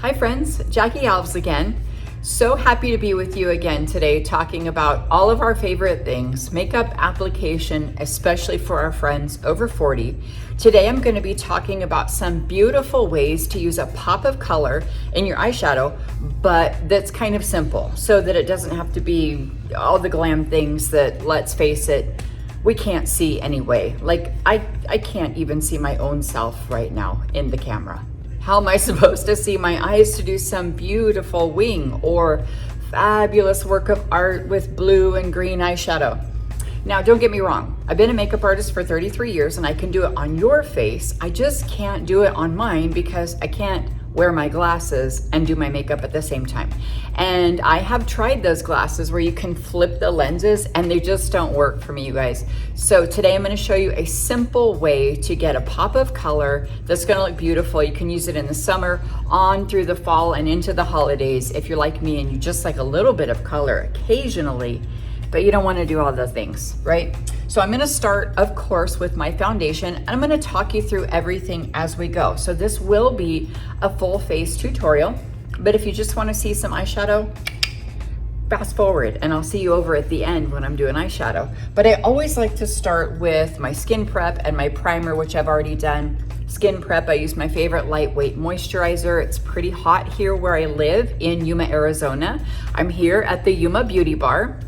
Hi friends, Jackie Alves again. So happy to be with you again today talking about all of our favorite things, makeup application, especially for our friends over 40. Today I'm going to be talking about some beautiful ways to use a pop of color in your eyeshadow, but that's kind of simple so that it doesn't have to be all the glam things that, let's face it, we can't see anyway. Like I can't even see my own self right now in the camera. How am I supposed to see my eyes to do some beautiful wing or fabulous work of art with blue and green eyeshadow? Now, don't get me wrong. I've been a makeup artist for 33 years and I can do it on your face. I just can't do it on mine because I can't wear my glasses and do my makeup at the same time. And I have tried those glasses where you can flip the lenses and they just don't work for me, you guys. So today I'm gonna show you a simple way to get a pop of color that's gonna look beautiful. You can use it in the summer, on through the fall and into the holidays if you're like me and you just like a little bit of color occasionally, but you don't wanna do all the things, right? So I'm gonna start, of course, with my foundation, and I'm gonna talk you through everything as we go. So this will be a full face tutorial, but if you just wanna see some eyeshadow, fast forward, and I'll see you over at the end when I'm doing eyeshadow. But I always like to start with my skin prep and my primer, which I've already done. Skin prep, I use my favorite lightweight moisturizer. It's pretty hot here where I live in Yuma, Arizona. I'm here at the Yuma Beauty Bar.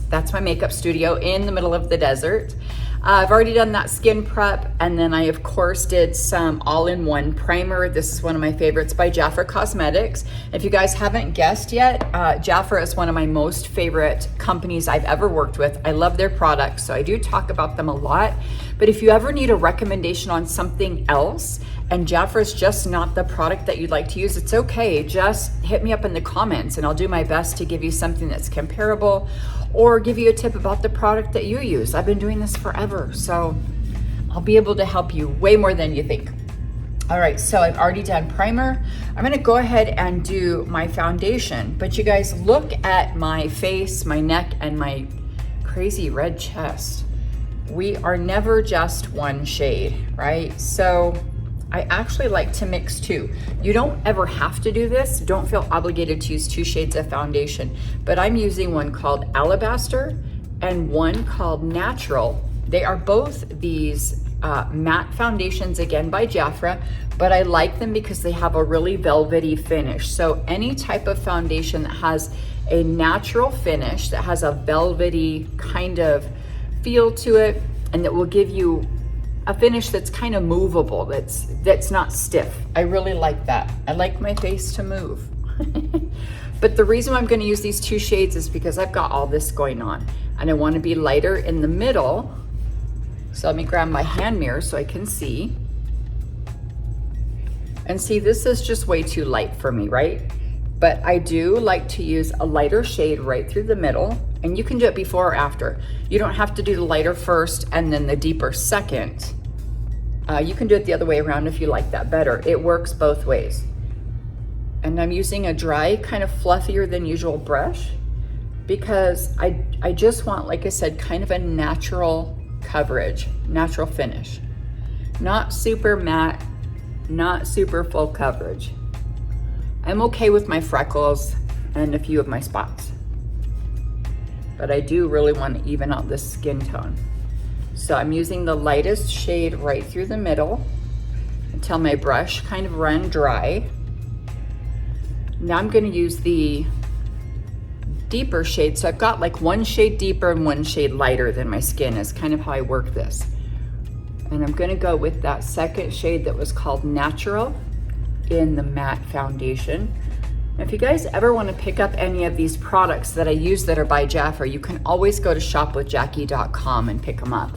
That's my makeup studio in the middle of the desert. I've already done that skin prep, and then I of course did some all-in-one primer. This is one of my favorites by Jafra Cosmetics. If you guys haven't guessed yet, Jafra is one of my most favorite companies I've ever worked with. I love their products, so I do talk about them a lot. But if you ever need a recommendation on something else, and Jafra is just not the product that you'd like to use, it's okay. Just hit me up in the comments and I'll do my best to give you something that's comparable or give you a tip about the product that you use. I've been doing this forever, so I'll be able to help you way more than you think. All right, so I've already done primer. I'm gonna go ahead and do my foundation, but you guys look at my face, my neck, and my crazy red chest. We are never just one shade, right? So I actually like to mix two. You don't ever have to do this. Don't feel obligated to use two shades of foundation, but I'm using one called Alabaster and one called Natural. They are both these matte foundations, again by Jafra, but I like them because they have a really velvety finish. So any type of foundation that has a natural finish, that has a velvety kind of feel to it, and that will give you a finish that's kind of movable, that's not stiff. I really like that. I like my face to move. But the reason I'm gonna use these two shades is because I've got all this going on and I wanna be lighter in the middle. So let me grab my hand mirror so I can see. And see, this is just way too light for me, right? But I do like to use a lighter shade right through the middle, and you can do it before or after. You don't have to do the lighter first and then the deeper second. You can do it the other way around if you like that better. It works both ways. And I'm using a dry, kind of fluffier than usual brush because I just want, like I said, kind of a natural coverage, natural finish. Not super matte, not super full coverage. I'm okay with my freckles and a few of my spots, but I do really want to even out this skin tone. So I'm using the lightest shade right through the middle until my brush kind of ran dry. Now I'm going to use the deeper shade. So I've got like one shade deeper and one shade lighter than my skin is kind of how I work this. And I'm going to go with that second shade that was called Natural in the matte foundation. If you guys ever want to pick up any of these products that I use that are by Jafra, you can always go to shopwithjackie.com and pick them up.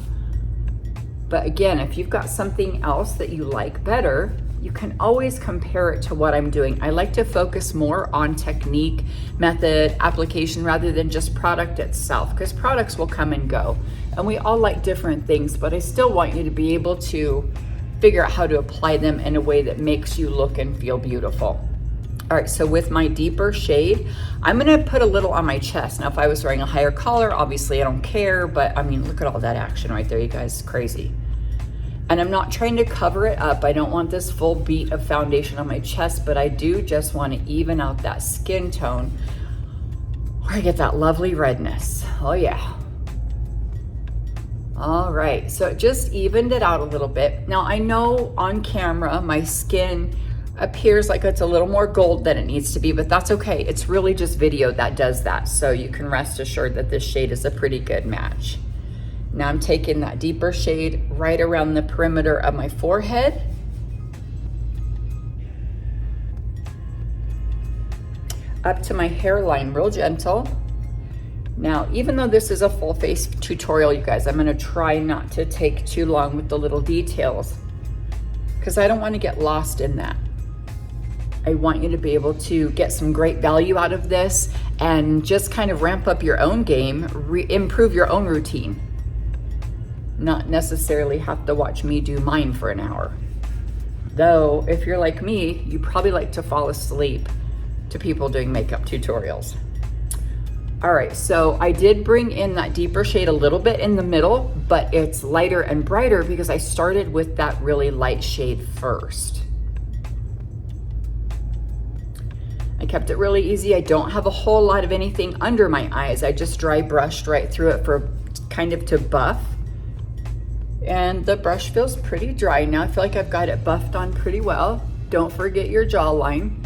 But again, if you've got something else that you like better, you can always compare it to what I'm doing. I like to focus more on technique, method, application, rather than just product itself, because products will come and go. And we all like different things, but I still want you to be able to figure out how to apply them in a way that makes you look and feel beautiful. All right, so with my deeper shade, I'm gonna put a little on my chest. Now, if I was wearing a higher collar, obviously I don't care, but I mean, look at all that action right there, you guys, crazy. And I'm not trying to cover it up. I don't want this full beat of foundation on my chest, but I do just want to even out that skin tone where I get that lovely redness. Oh yeah. All right, so it just evened it out a little bit. Now I know on camera my skin appears like it's a little more gold than it needs to be, but that's okay. It's really just video that does that. So you can rest assured that this shade is a pretty good match. Now I'm taking that deeper shade right around the perimeter of my forehead. Up to my hairline, real gentle. Now, even though this is a full face tutorial, you guys, I'm gonna try not to take too long with the little details because I don't want to get lost in that. I want you to be able to get some great value out of this and just kind of ramp up your own game, improve your own routine. Not necessarily have to watch me do mine for an hour. Though, if you're like me, you probably like to fall asleep to people doing makeup tutorials. All right, so I did bring in that deeper shade a little bit in the middle, but it's lighter and brighter because I started with that really light shade first. I kept it really easy. I don't have a whole lot of anything under my eyes. I just dry brushed right through it for kind of to buff. And the brush feels pretty dry now. I feel like I've got it buffed on pretty well. Don't forget your jawline.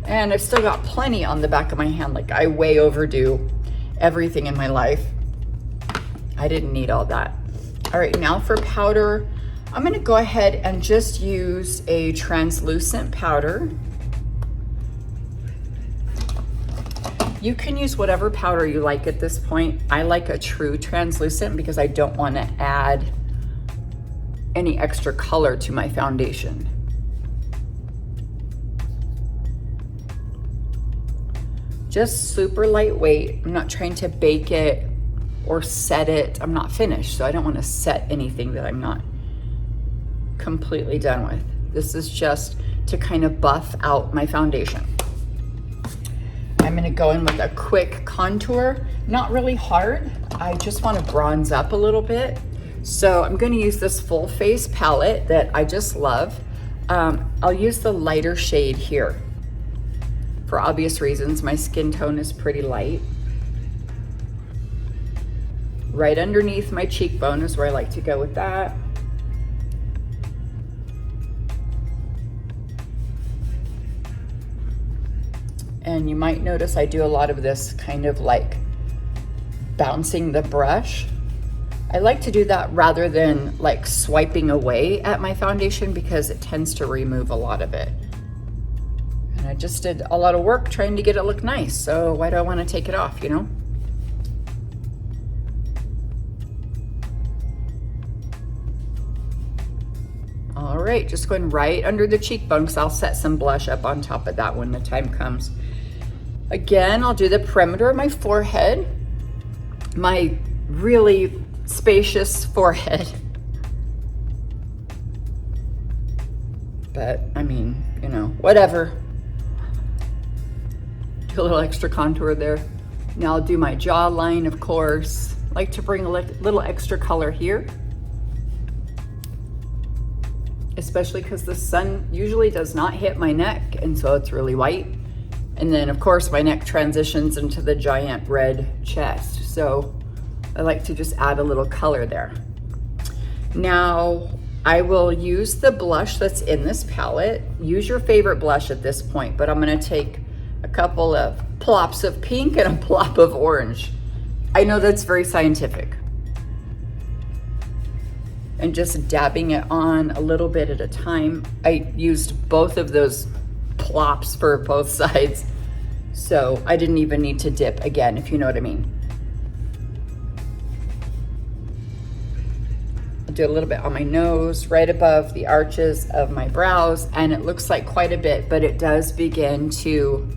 And I've still got plenty on the back of my hand. Like I way overdo everything in my life. I didn't need all that. All right, now for powder, I'm gonna go ahead and just use a translucent powder. You can use whatever powder you like at this point. I like a true translucent because I don't want to add any extra color to my foundation. Just super lightweight. I'm not trying to bake it or set it. I'm not finished, so I don't want to set anything that I'm not completely done with. This is just to kind of buff out my foundation. I'm gonna go in with a quick contour, not really hard. I just wanna bronze up a little bit. So I'm gonna use this full face palette that I just love. I'll use the lighter shade here. For obvious reasons, my skin tone is pretty light. Right underneath my cheekbone is where I like to go with that. And you might notice I do a lot of this kind of like bouncing the brush. I like to do that rather than like swiping away at my foundation because it tends to remove a lot of it. And I just did a lot of work trying to get it look nice. So why do I want to take it off, you know? All right, just going right under the cheekbone because I'll set some blush up on top of that when the time comes. Again, I'll do the perimeter of my forehead, my really spacious forehead. But I mean, you know, whatever. Do a little extra contour there. Now I'll do my jawline, of course. I like to bring a little extra color here, especially because the sun usually does not hit my neck, and so it's really white. And then of course my neck transitions into the giant red chest. So I like to just add a little color there. Now I will use the blush that's in this palette. Use your favorite blush at this point, but I'm gonna take a couple of plops of pink and a plop of orange. I know that's very scientific. And just dabbing it on a little bit at a time. I used both of those plops for both sides, so I didn't even need to dip again, if you know what I mean. I'll do a little bit on my nose, right above the arches of my brows, and it looks like quite a bit, but it does begin to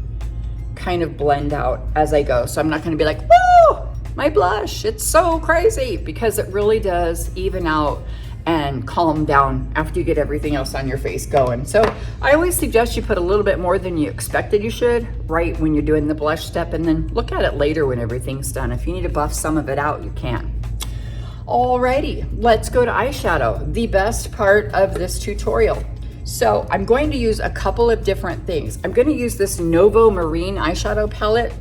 kind of blend out as I go. So I'm not gonna be like, whoa, my blush, it's so crazy, because it really does even out and calm down after you get everything else on your face going. So I always suggest you put a little bit more than you expected you should right when you're doing the blush step, and then look at it later when everything's done. If you need to buff some of it out, you can. Alrighty, let's go to eyeshadow, the best part of this tutorial. So I'm going to use a couple of different things. I'm going to use this Novomarine eyeshadow palette.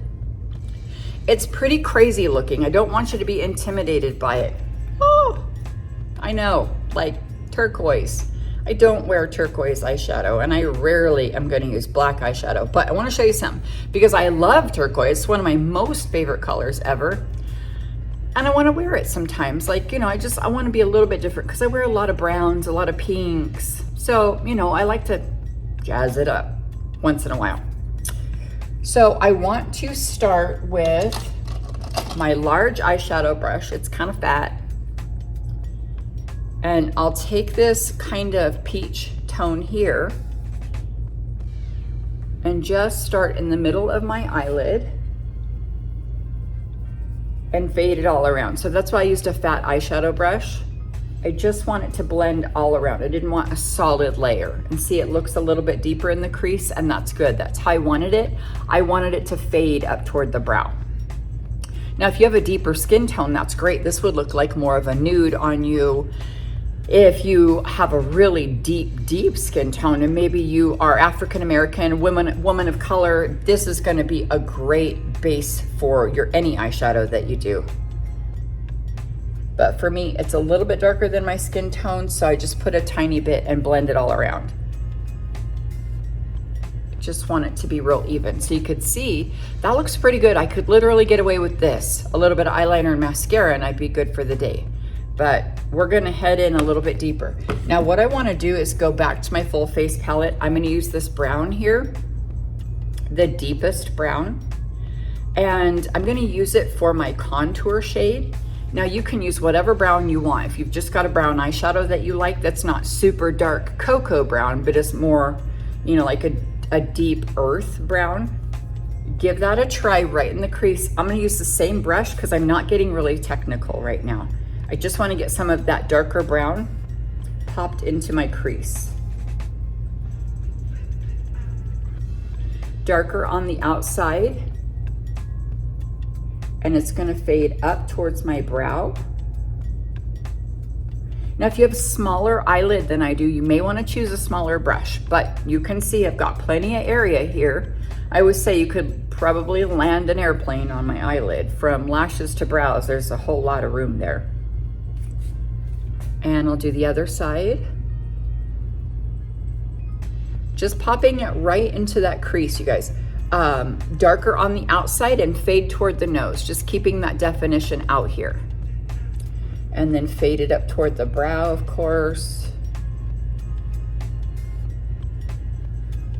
It's pretty crazy looking. I don't want you to be intimidated by it. Oh, I know, like turquoise. I don't wear turquoise eyeshadow, and I rarely am going to use black eyeshadow, but I want to show you something because I love turquoise. It's one of my most favorite colors ever. And I want to wear it sometimes. Like, you know, I want to be a little bit different because I wear a lot of browns, a lot of pinks. So, you know, I like to jazz it up once in a while. So I want to start with my large eyeshadow brush. It's kind of fat. And I'll take this kind of peach tone here and just start in the middle of my eyelid and fade it all around. So that's why I used a fat eyeshadow brush. I just want it to blend all around. I didn't want a solid layer. And see, it looks a little bit deeper in the crease, and that's good. That's how I wanted it. I wanted it to fade up toward the brow. Now, if you have a deeper skin tone, that's great. This would look like more of a nude on you. If you have a really deep skin tone, and maybe you are African-American, woman of color, this is gonna be a great base for any eyeshadow that you do. But for me, it's a little bit darker than my skin tone, so I just put a tiny bit and blend it all around. Just want it to be real even. So you could see, that looks pretty good. I could literally get away with this, a little bit of eyeliner and mascara, and I'd be good for the day. But we're gonna head in a little bit deeper. Now what I wanna do is go back to my full face palette. I'm gonna use this brown here, the deepest brown, and I'm gonna use it for my contour shade. Now you can use whatever brown you want. If you've just got a brown eyeshadow that you like, that's not super dark cocoa brown, but it's more, you know, like a deep earth brown, give that a try right in the crease. I'm gonna use the same brush because I'm not getting really technical right now. I just want to get some of that darker brown popped into my crease. Darker on the outside, and it's going to fade up towards my brow. Now, if you have a smaller eyelid than I do, you may want to choose a smaller brush, but you can see I've got plenty of area here. I always say you could probably land an airplane on my eyelid. From lashes to brows, there's a whole lot of room there. And I'll do the other side. Just popping it right into that crease, you guys. Darker on the outside and fade toward the nose, just keeping that definition out here. And then fade it up toward the brow, of course.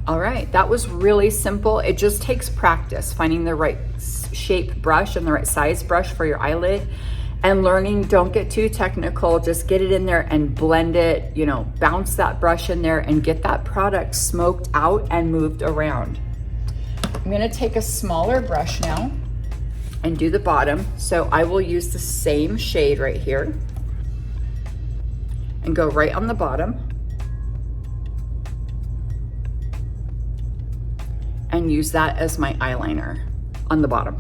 All right, that was really simple. It just takes practice, finding the right shape brush and the right size brush for your eyelid. And learning, don't get too technical, just get it in there and blend it, you know, bounce that brush in there and get that product smoked out and moved around. I'm gonna take a smaller brush now and do the bottom. So I will use the same shade right here and go right on the bottom and use that as my eyeliner on the bottom.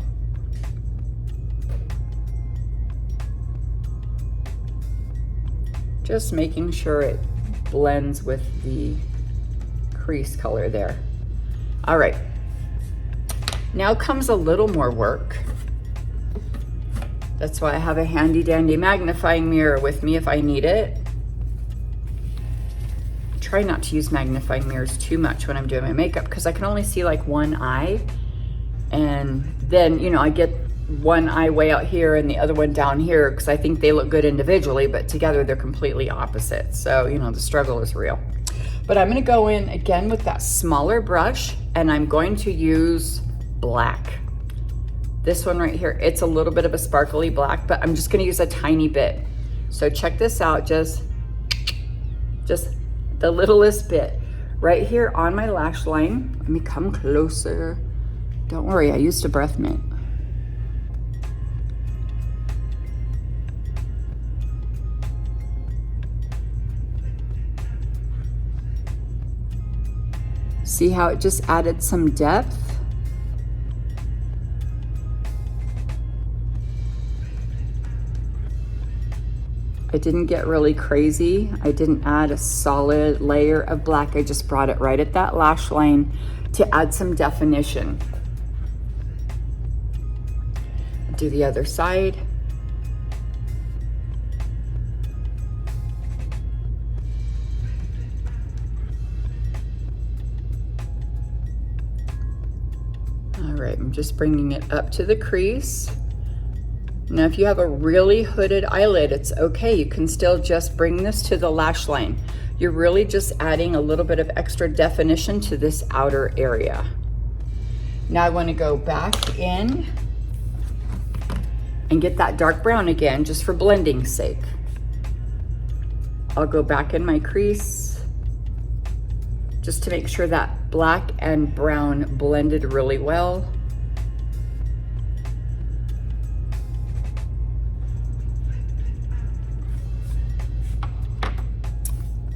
Just making sure it blends with the crease color there. All right, now comes a little more work. That's why I have a handy dandy magnifying mirror with me if I need it. Try not to use magnifying mirrors too much when I'm doing my makeup because I can only see like one eye. And then, you know, I get one eye way out here and the other one down here because I think they look good individually, but together they're completely opposite. So, you know, the struggle is real. But I'm gonna go in again with that smaller brush and I'm going to use black. This one right here, it's a little bit of a sparkly black, but I'm just gonna use a tiny bit. So check this out, just the littlest bit right here on my lash line. Let me come closer. Don't worry, I used a breath mint. See how it just added some depth? I didn't get really crazy. I didn't add a solid layer of black. I just brought it right at that lash line to add some definition. Do the other side. All right, I'm just bringing it up to the crease. Now, if you have a really hooded eyelid, it's okay. You can still just bring this to the lash line. You're really just adding a little bit of extra definition to this outer area. Now I want to go back in and get that dark brown again, just for blending's sake. I'll go back in my crease just to make sure that black and brown blended really well.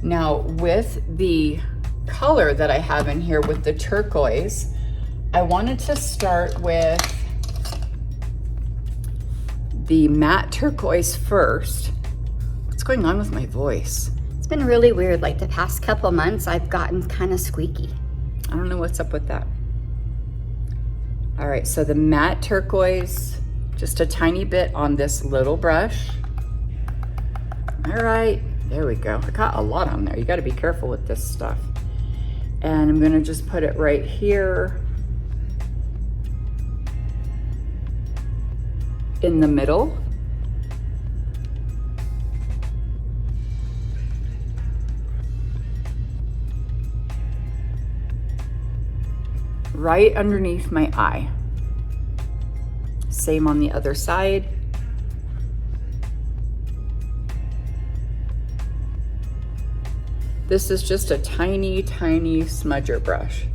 Now, with the color that I have in here with the turquoise, I wanted to start with the matte turquoise first. What's going on with my voice? It's been really weird. Like the past couple months, I've gotten kind of squeaky. I don't know what's up with that. All right, so the matte turquoise, just a tiny bit on this little brush. All right, there we go. I got a lot on there. You got to be careful with this stuff. And I'm gonna just put it right here in the middle. Right underneath my eye. Same on the other side. This is just a tiny, tiny smudger brush.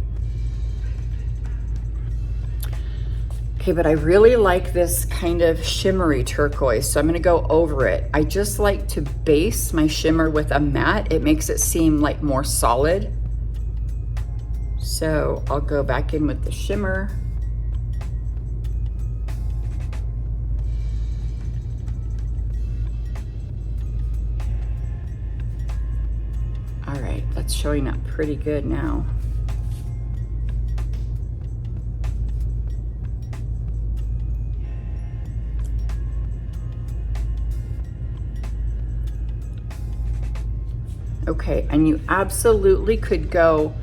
Okay, but I really like this kind of shimmery turquoise, so I'm gonna go over it. I just like to base my shimmer with a matte. It makes it seem like more solid. So I'll go back in with the shimmer. All right, that's showing up pretty good now. Okay, and you absolutely could go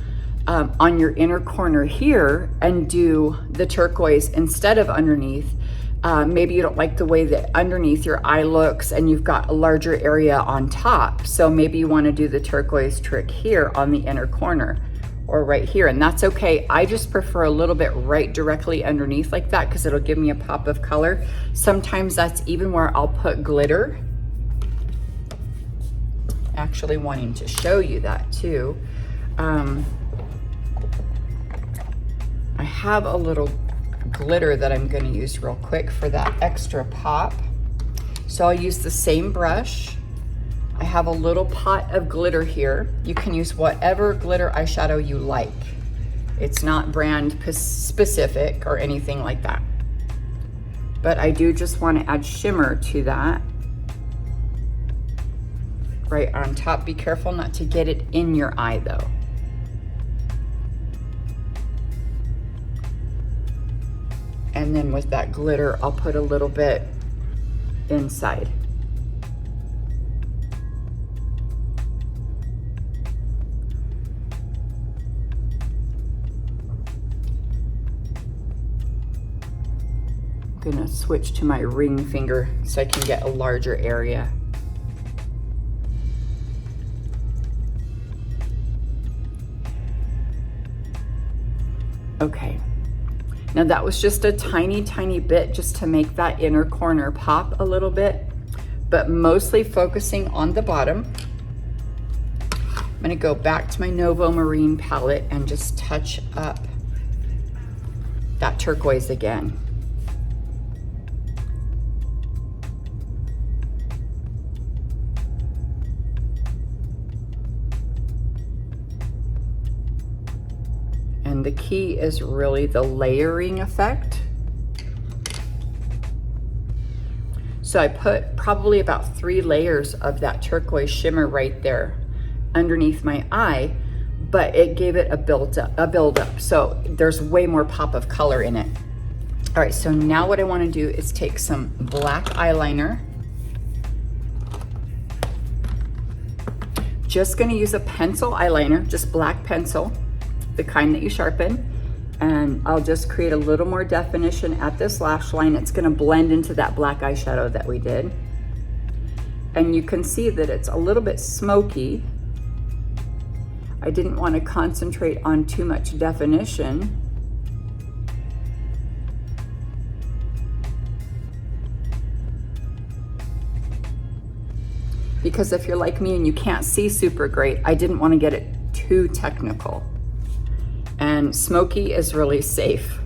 on your inner corner here and do the turquoise instead of underneath. Maybe you don't like the way that underneath your eye looks and you've got a larger area on top. So maybe you want to do the turquoise trick here on the inner corner or right here, and that's okay. I just prefer a little bit right directly underneath like that because it'll give me a pop of color. Sometimes that's even where I'll put glitter. Actually wanting to show you that too. I have a little glitter that I'm going to use real quick for that extra pop. So I'll use the same brush. I have a little pot of glitter here. You can use whatever glitter eyeshadow you like. It's not brand specific or anything like that. But I do just want to add shimmer to that. Right on top. Be careful not to get it in your eye though. And then with that glitter, I'll put a little bit inside. I'm gonna switch to my ring finger so I can get a larger area. Okay. Now that was just a tiny, tiny bit just to make that inner corner pop a little bit, but mostly focusing on the bottom. I'm gonna go back to my Novomarine palette and just touch up that turquoise again. And the key is really the layering effect. So I put probably about 3 layers of that turquoise shimmer right there underneath my eye, but it gave it a build up. So there's way more pop of color in it. All right, so now what I want to do is take some black eyeliner. Just going to use a pencil eyeliner, just black pencil, the kind that you sharpen. And I'll just create a little more definition at this lash line. It's going to blend into that black eyeshadow that we did. And you can see that it's a little bit smoky. I didn't want to concentrate on too much definition. Because if you're like me and you can't see super great, I didn't want to get it too technical. And smoky is really safe.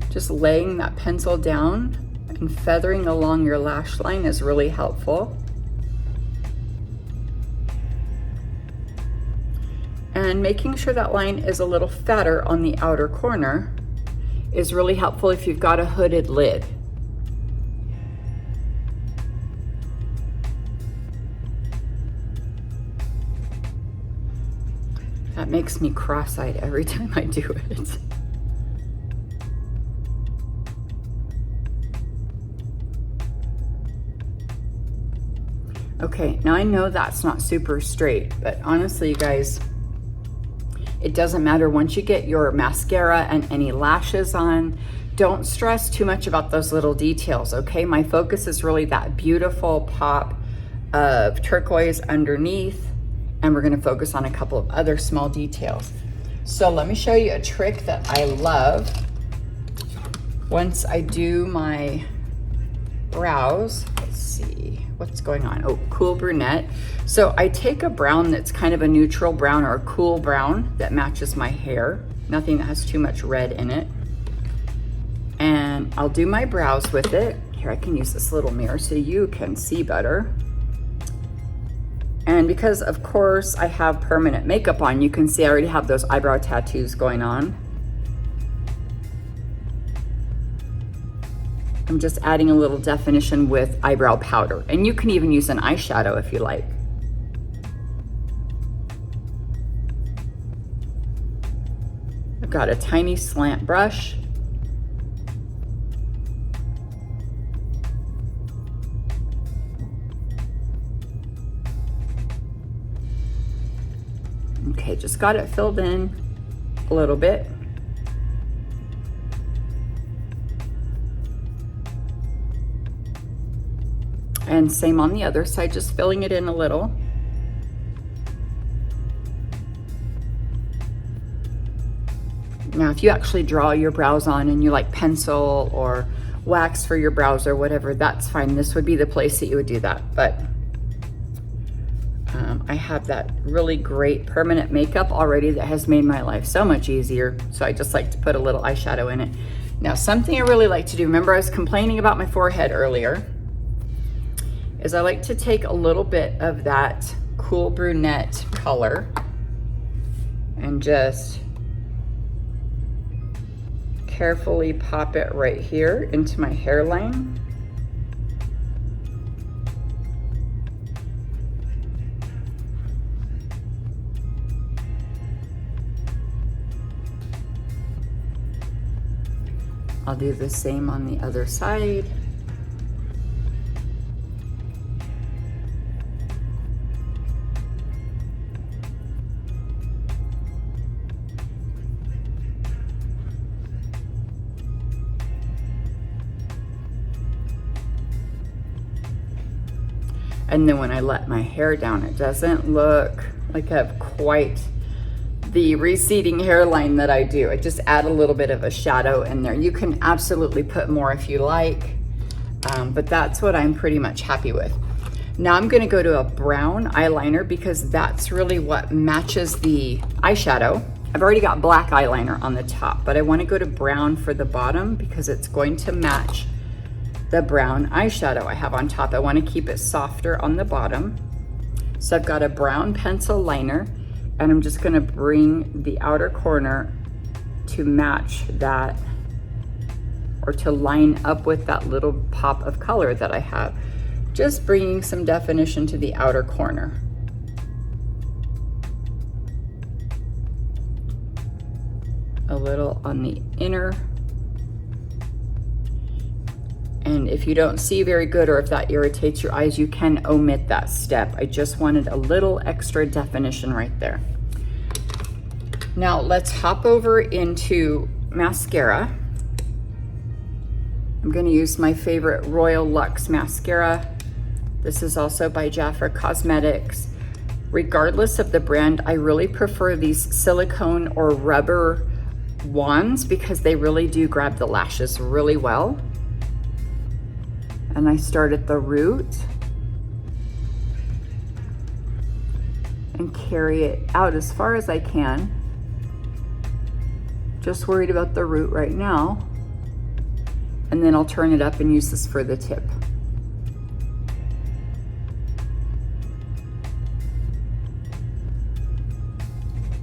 Just laying that pencil down and feathering along your lash line is really helpful. And making sure that line is a little fatter on the outer corner is really helpful if you've got a hooded lid. That makes me cross-eyed every time I do it. Okay, now I know that's not super straight, but honestly, you guys, it doesn't matter. Once you get your mascara and any lashes on, don't stress too much about those little details, okay? My focus is really that beautiful pop of turquoise underneath, and we're gonna focus on a couple of other small details. So let me show you a trick that I love. Once I do my brows, let's see what's going on. Oh, cool brunette. So I take a brown that's kind of a neutral brown or a cool brown that matches my hair. Nothing that has too much red in it. And I'll do my brows with it. Here, I can use this little mirror so you can see better. And because of course I have permanent makeup on, you can see I already have those eyebrow tattoos going on. I'm just adding a little definition with eyebrow powder. And you can even use an eyeshadow if you like. I've got a tiny slant brush. Okay, just got it filled in a little bit. And same on the other side, just filling it in a little. Now, if you actually draw your brows on and you like pencil or wax for your brows or whatever, that's fine. This would be the place that you would do that. But I have that really great permanent makeup already that has made my life so much easier. So I just like to put a little eyeshadow in it. Now, something I really like to do, remember I was complaining about my forehead earlier, is I like to take a little bit of that cool brunette color and just carefully pop it right here into my hairline. I'll do the same on the other side. And then when I let my hair down, it doesn't look like I have quite the receding hairline that I do. I just add a little bit of a shadow in there. You can absolutely put more if you like, but that's what I'm pretty much happy with. Now I'm gonna go to a brown eyeliner because that's really what matches the eyeshadow. I've already got black eyeliner on the top, but I wanna go to brown for the bottom because it's going to match the brown eyeshadow I have on top. I wanna keep it softer on the bottom. So I've got a brown pencil liner, and I'm just gonna bring the outer corner to match that, or to line up with that little pop of color that I have. Just bringing some definition to the outer corner. A little on the inner. And if you don't see very good, or if that irritates your eyes, you can omit that step. I just wanted a little extra definition right there. Now let's hop over into mascara. I'm gonna use my favorite Royal Luxe mascara. This is also by Jafra Cosmetics. Regardless of the brand, I really prefer these silicone or rubber wands because they really do grab the lashes really well. And I start at the root and carry it out as far as I can. Just worried about the root right now. And then I'll turn it up and use this for the tip.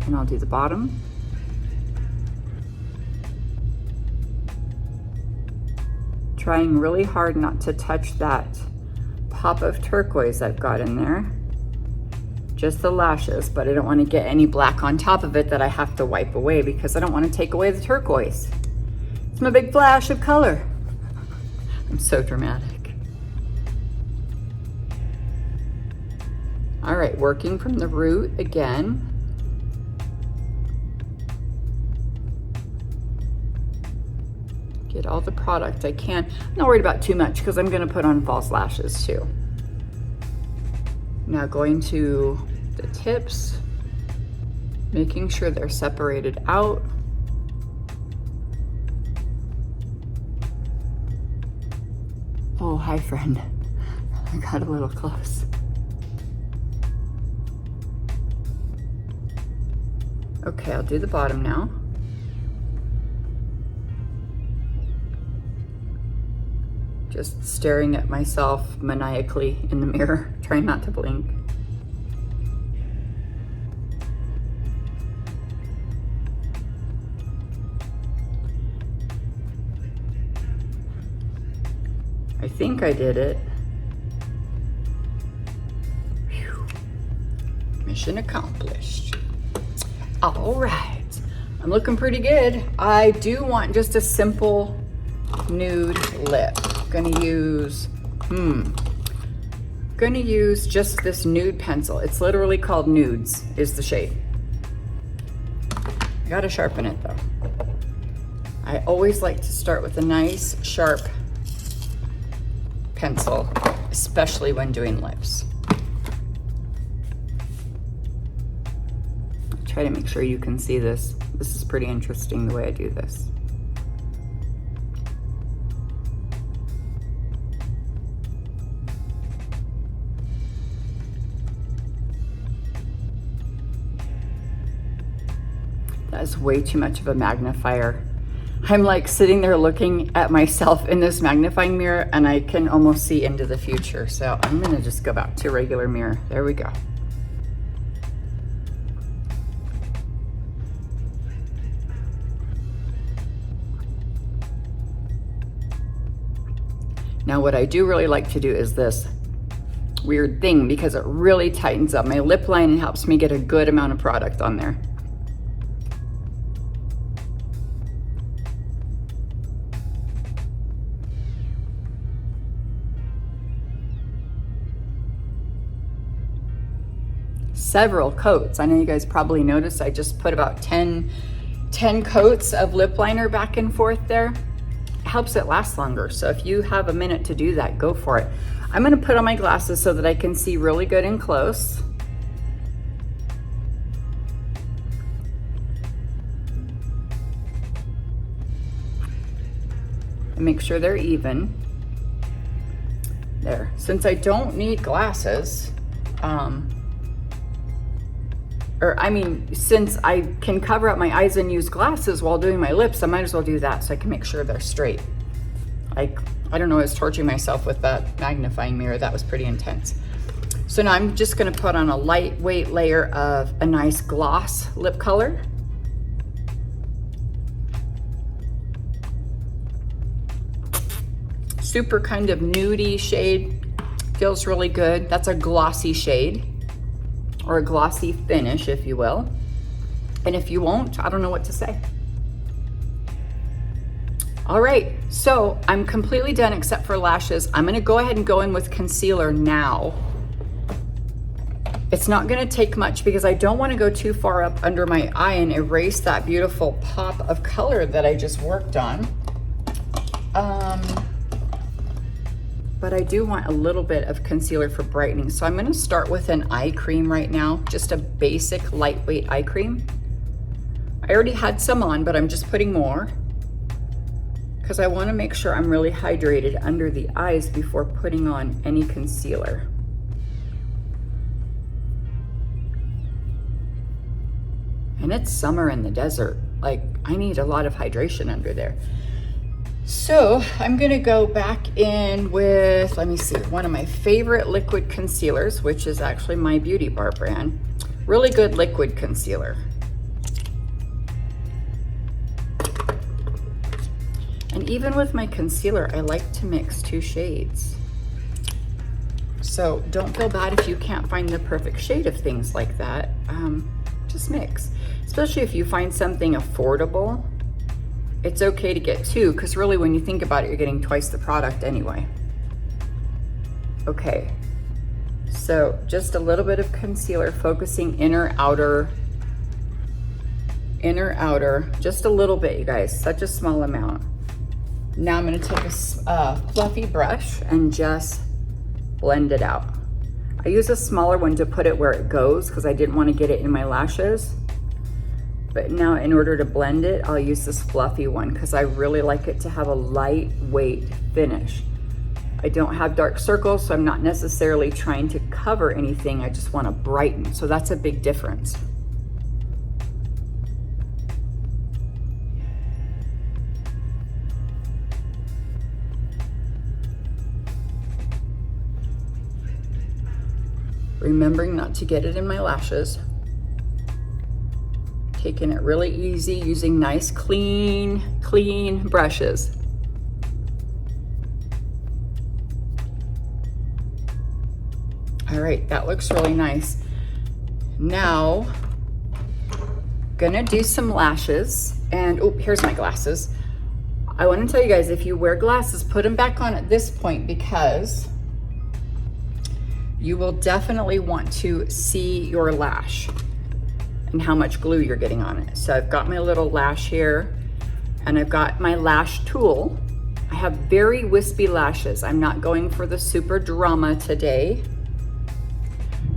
And I'll do the bottom. Trying really hard not to touch that pop of turquoise I've got in there. Just the lashes, but I don't want to get any black on top of it that I have to wipe away because I don't want to take away the turquoise. It's my big flash of color. I'm so dramatic. All right, working from the root again. Get all the product I can. I'm not worried about too much because I'm going to put on false lashes too. Now going to the tips, making sure they're separated out. Oh, hi friend. I got a little close. Okay, I'll do the bottom now. Just staring at myself maniacally in the mirror, trying not to blink. I think I did it. Whew. Mission accomplished. All right, I'm looking pretty good. I do want just a simple nude lip. Gonna use just this nude pencil. It's literally called Nudes is the shade. I gotta sharpen it though. I always like to start with a nice sharp pencil, especially when doing lips. Try to make sure you can see this. This is pretty interesting the way I do this. That is way too much of a magnifier. I'm like sitting there looking at myself in this magnifying mirror and I can almost see into the future. So I'm gonna just go back to a regular mirror. There we go. Now what I do really like to do is this weird thing because it really tightens up my lip line and helps me get a good amount of product on there. Several coats. I know you guys probably noticed I just put about 10 coats of lip liner back and forth there. It helps it last longer. So if you have a minute to do that, go for it. I'm gonna put on my glasses so that I can see really good and close. And make sure they're even. There. Since I don't need glasses, since I can cover up my eyes and use glasses while doing my lips, I might as well do that so I can make sure they're straight. Like, I don't know, I was torturing myself with that magnifying mirror. That was pretty intense. So now I'm just gonna put on a lightweight layer of a nice gloss lip color. Super kind of nudie shade, feels really good. That's a glossy shade, or a glossy finish, if you will. And if you won't, I don't know what to say. All right, so I'm completely done except for lashes. I'm gonna go ahead and go in with concealer now. It's not gonna take much because I don't wanna go too far up under my eye and erase that beautiful pop of color that I just worked on. But I do want a little bit of concealer for brightening. So I'm gonna start with an eye cream right now, just a basic lightweight eye cream. I already had some on, but I'm just putting more because I wanna make sure I'm really hydrated under the eyes before putting on any concealer. And it's summer in the desert. Like, I need a lot of hydration under there. So I'm gonna go back in with, let me see, one of my favorite liquid concealers, which is actually my Beauty Bar brand. Really good liquid concealer. And even with my concealer, I like to mix 2 shades. So don't feel bad if you can't find the perfect shade of things like that. Just mix, especially if you find something affordable. It's okay to get 2, because really when you think about it, you're getting twice the product anyway. Okay, so just a little bit of concealer, focusing inner, outer, just a little bit, you guys, such a small amount. Now I'm gonna take a fluffy brush and just blend it out. I use a smaller one to put it where it goes because I didn't want to get it in my lashes. But now in order to blend it, I'll use this fluffy one because I really like it to have a lightweight finish. I don't have dark circles, so I'm not necessarily trying to cover anything. I just want to brighten. So that's a big difference. Remembering not to get it in my lashes. Taking it really easy, using nice, clean brushes. All right, that looks really nice. Now, gonna do some lashes. And oh, here's my glasses. I wanna tell you guys, if you wear glasses, put them back on at this point because you will definitely want to see your lash and how much glue you're getting on it. So I've got my little lash here and I've got my lash tool. I have very wispy lashes. I'm not going for the super drama today.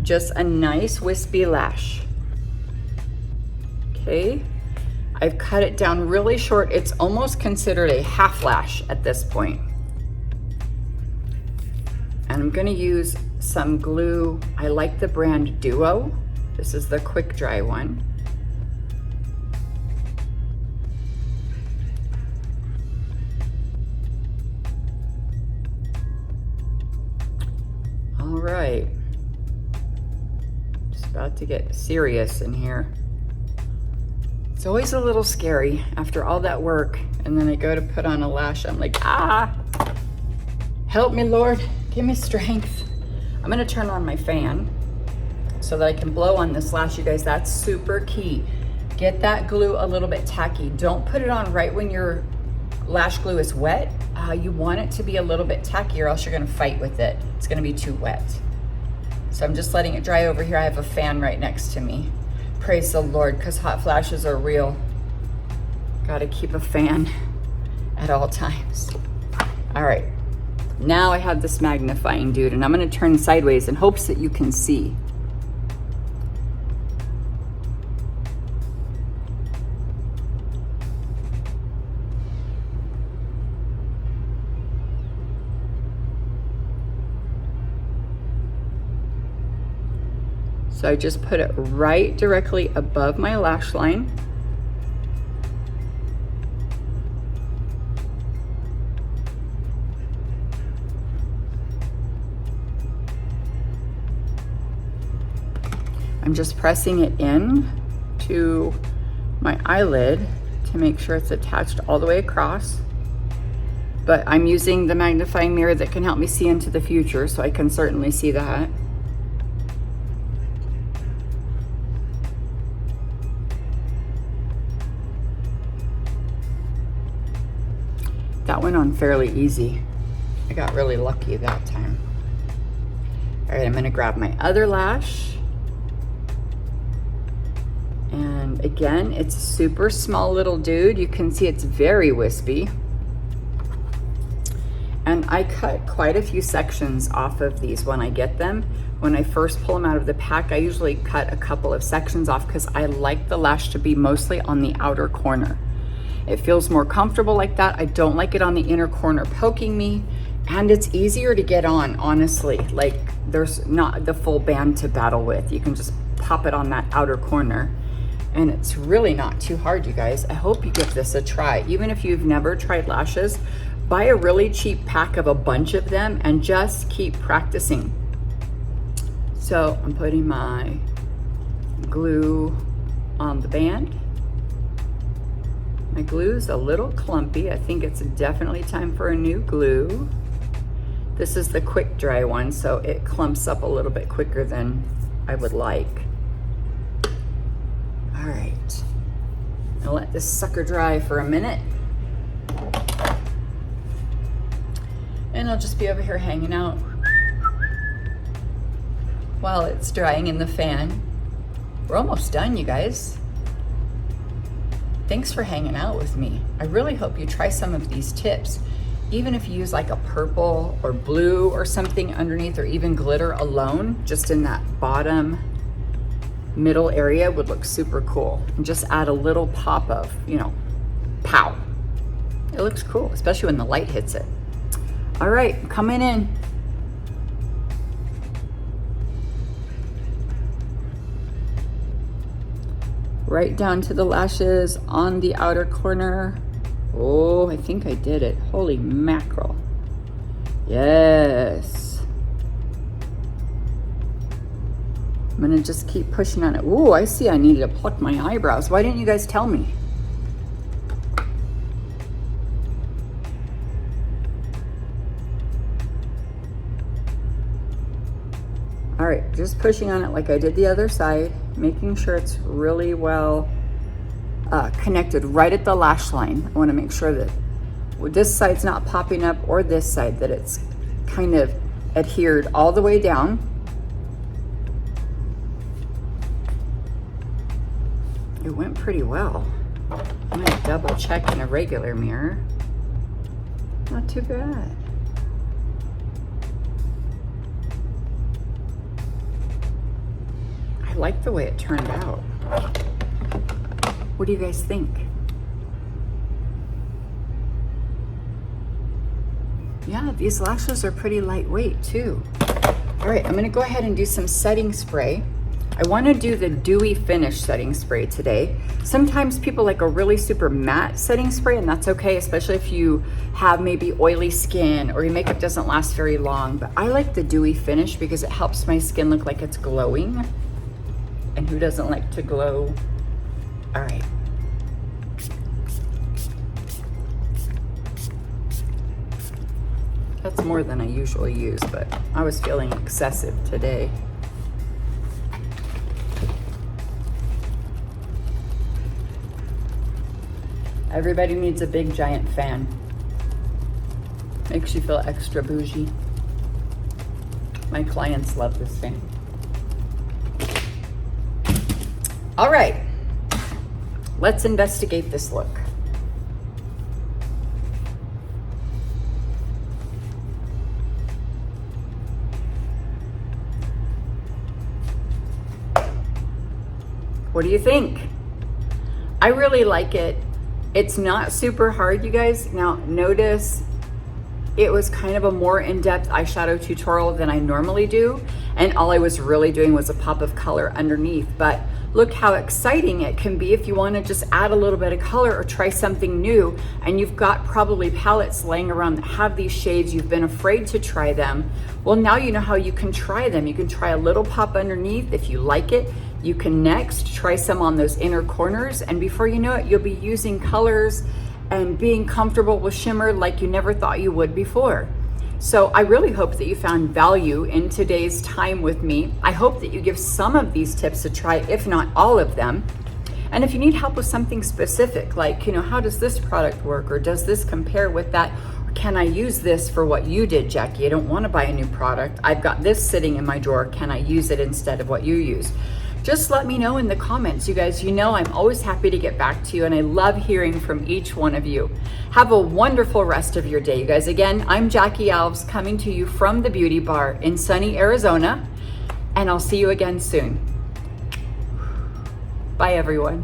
Just a nice wispy lash. Okay, I've cut it down really short. It's almost considered a half lash at this point. And I'm gonna use some glue. I like the brand Duo. This is the quick dry one. All right. Just about to get serious in here. It's always a little scary after all that work, and then I go to put on a lash. I'm like, help me, Lord, give me strength. I'm gonna turn on my fan so that I can blow on this lash, you guys. That's super key. Get that glue a little bit tacky. Don't put it on right when your lash glue is wet. You want it to be a little bit tacky or else you're gonna fight with it. It's gonna be too wet. So I'm just letting it dry over here. I have a fan right next to me. Praise the Lord, because hot flashes are real. Gotta keep a fan at all times. All right, now I have this magnifying dude and I'm gonna turn sideways in hopes that you can see. So I just put it right directly above my lash line. I'm just pressing it in to my eyelid to make sure it's attached all the way across. But I'm using the magnifying mirror that can help me see into the future, so I can certainly see that. That went on fairly easy. I got really lucky that time. All right, I'm gonna grab my other lash. And again, it's a super small little dude. You can see it's very wispy. And I cut quite a few sections off of these when I get them. When I first pull them out of the pack, I usually cut a couple of sections off because I like the lash to be mostly on the outer corner. It feels more comfortable like that. I don't like it on the inner corner poking me, and it's easier to get on, honestly. Like, there's not the full band to battle with. You can just pop it on that outer corner, and it's really not too hard, you guys. I hope you give this a try. Even if you've never tried lashes, buy a really cheap pack of a bunch of them and just keep practicing. So I'm putting my glue on the band. My glue's a little clumpy. I think it's definitely time for a new glue. This is the quick dry one, so it clumps up a little bit quicker than I would like. All right, I'll let this sucker dry for a minute. And I'll just be over here hanging out while it's drying in the fan. We're almost done, you guys. Thanks for hanging out with me. I really hope you try some of these tips. Even if you use like a purple or blue or something underneath, or even glitter alone, just in that bottom middle area would look super cool. And just add a little pop of, you know, pow. It looks cool, especially when the light hits it. All right, I'm coming in. Right down to the lashes on the outer corner. Oh, I think I did it. Holy mackerel. Yes. I'm gonna just keep pushing on it. Ooh, I see I needed to pluck my eyebrows. Why didn't you guys tell me? All right, just pushing on it like I did the other side, making sure it's really well connected right at the lash line. I wanna make sure that this side's not popping up, or this side, that it's kind of adhered all the way down. It went pretty well. I'm gonna double check in a regular mirror. Not too bad. I like the way it turned out. What do you guys think? Yeah, these lashes are pretty lightweight too. All right, I'm gonna go ahead and do some setting spray. I wanna do the dewy finish setting spray today. Sometimes people like a really super matte setting spray, and that's okay, especially if you have maybe oily skin or your makeup doesn't last very long. But I like the dewy finish because it helps my skin look like it's glowing. And who doesn't like to glow? All right. That's more than I usually use, but I was feeling excessive today. Everybody needs a big giant fan. Makes you feel extra bougie. My clients love this fan. All right, let's investigate this look. What do you think? I really like it. It's not super hard, you guys. Now notice it was kind of a more in-depth eyeshadow tutorial than I normally do. And all I was really doing was a pop of color underneath. But look how exciting it can be if you want to just add a little bit of color or try something new, and you've got probably palettes laying around that have these shades, you've been afraid to try them. Well, now you know how you can try them. You can try a little pop underneath. If you like it, you can next try some on those inner corners, and before you know it, you'll be using colors and being comfortable with shimmer like you never thought you would before. So I really hope that you found value in today's time with me. I hope that you give some of these tips a try, if not all of them. And if you need help with something specific, like, how does this product work? Or does this compare with that? Or can I use this for what you did, Jackie? I don't want to buy a new product. I've got this sitting in my drawer. Can I use it instead of what you use? Just let me know in the comments. You guys, I'm always happy to get back to you, and I love hearing from each one of you. Have a wonderful rest of your day, you guys. Again, I'm Jackie Alves, coming to you from the Beauty Bar in sunny Arizona, and I'll see you again soon. Bye, everyone.